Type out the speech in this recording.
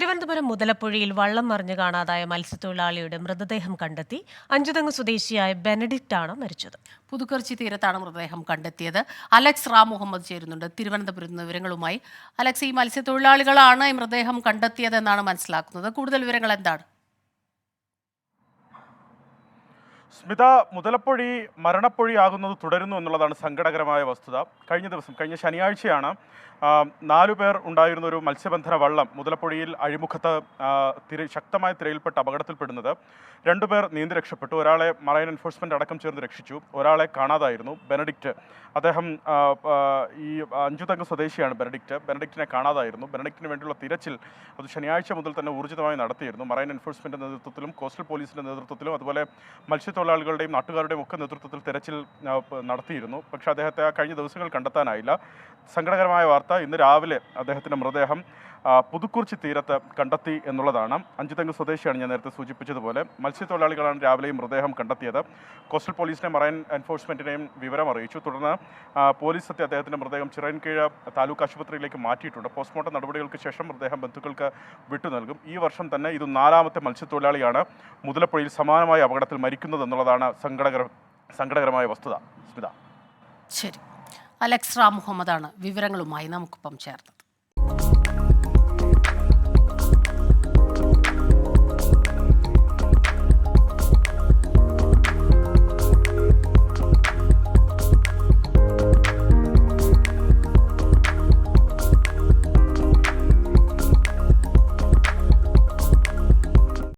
തിരുവനന്തപുരം മുതലപ്പുഴയിൽ വള്ളം മറിഞ്ഞു കാണാതായ മത്സ്യത്തൊഴിലാളിയുടെ മൃതദേഹം കണ്ടെത്തി. അഞ്ചുതെങ്ങ് സ്വദേശിയായ ബെനഡിക്റ്റ് ആണ് മരിച്ചത്. പുതുക്കർച്ചി തീരത്താണ് മൃതദേഹം കണ്ടെത്തിയത്. അലക്സ് റാം മുഹമ്മദ് ചേരുന്നുണ്ട് തിരുവനന്തപുരത്ത് നിന്ന് വിവരങ്ങളുമായി. അലക്സ്, ഈ മത്സ്യത്തൊഴിലാളികളാണ് ഈ മൃതദേഹം കണ്ടെത്തിയതെന്നാണ് മനസ്സിലാക്കുന്നത്. കൂടുതൽ വിവരങ്ങൾ എന്താണ്? സ്മിത, മുതലപ്പൊഴി മരണപ്പൊഴിയാകുന്നത് തുടരുന്നു എന്നുള്ളതാണ് സങ്കടകരമായ വസ്തുത. കഴിഞ്ഞ ശനിയാഴ്ചയാണ് 4 പേർ ഉണ്ടായിരുന്ന ഒരു മത്സ്യബന്ധന വള്ളം മുതലപ്പൊഴിയിൽ അഴിമുഖത്ത് ശക്തമായ തിരയിൽപ്പെട്ട് അപകടത്തിൽപ്പെടുന്നത്. 2 പേർ നീന്തി രക്ഷപ്പെട്ടു. ഒരാളെ മറൈൻ എൻഫോഴ്സ്മെന്റ് അടക്കം ചേർന്ന് രക്ഷിച്ചു. ഒരാളെ കാണാതായിരുന്നു, ബെനഡിക്റ്റ്. അദ്ദേഹം ഈ അഞ്ചുതെങ്ങ് സ്വദേശിയാണ്. ബെനഡിക്റ്റിനെ കാണാതായിരുന്നു. ബെനഡിക്റ്റിന് വേണ്ടിയുള്ള തിരച്ചിൽ അത് ശനിയാഴ്ച മുതൽ തന്നെ ഊർജിതമായി നടത്തിയിരുന്നു. മറൈൻ എൻഫോഴ്സ്മെന്റ് നേതൃത്വത്തിലും കോസ്റ്റൽ പോലീസിന്റെ നേതൃത്വത്തിലും അതുപോലെ മത്സ്യത്തൊഴിലാളികളുടെയും നാട്ടുകാരുടെയും ഒക്കെ നേതൃത്വത്തിൽ തിരച്ചിൽ നടത്തിയിരുന്നു. പക്ഷേ അദ്ദേഹത്തെ കഴിഞ്ഞ ദിവസങ്ങൾ കണ്ടെത്താനായില്ല. സങ്കടകരമായ വാർത്ത, ഇന്ന് രാവിലെ അദ്ദേഹത്തിൻ്റെ മൃതദേഹം പുതുക്കുറിച്ചി തീരത്ത് കണ്ടെത്തി എന്നുള്ളതാണ്. അഞ്ചുതെങ്ങ് സ്വദേശിയാണ് ഞാൻ നേരത്തെ സൂചിപ്പിച്ചതുപോലെ. മത്സ്യത്തൊഴിലാളികളാണ് രാവിലെ ഈ മൃതദേഹം കണ്ടെത്തിയത്. കോസ്റ്റൽ പോലീസിനെ മറൈൻ എൻഫോഴ്സ്മെന്റിനെയും വിവരം അറിയിച്ചു. തുടർന്ന് പോലീസ് എത്തി അദ്ദേഹത്തിൻ്റെ മൃതദേഹം ചിറയൻകീഴ് താലൂക്ക് ആശുപത്രിയിലേക്ക് മാറ്റിയിട്ടുണ്ട്. പോസ്റ്റ്മോർട്ടം നടപടികൾക്ക് ശേഷം മൃതദേഹം ബന്ധുക്കൾക്ക് വിട്ടു നൽകും. ഈ വർഷം തന്നെ ഇത് 4ാമത്തെ മത്സ്യത്തൊഴിലാളിയാണ് മുതലപ്പുഴയിൽ സമാനമായ അപകടത്തിൽ മരിക്കുന്നത് എന്നുള്ളതാണ് സങ്കടകരമായ വസ്തുത. സ്മിത. ശരി, അലക്സ് റാം മുഹമ്മദാണ് വിവരങ്ങളുമായി നമുക്കൊപ്പം ചേർന്നത്.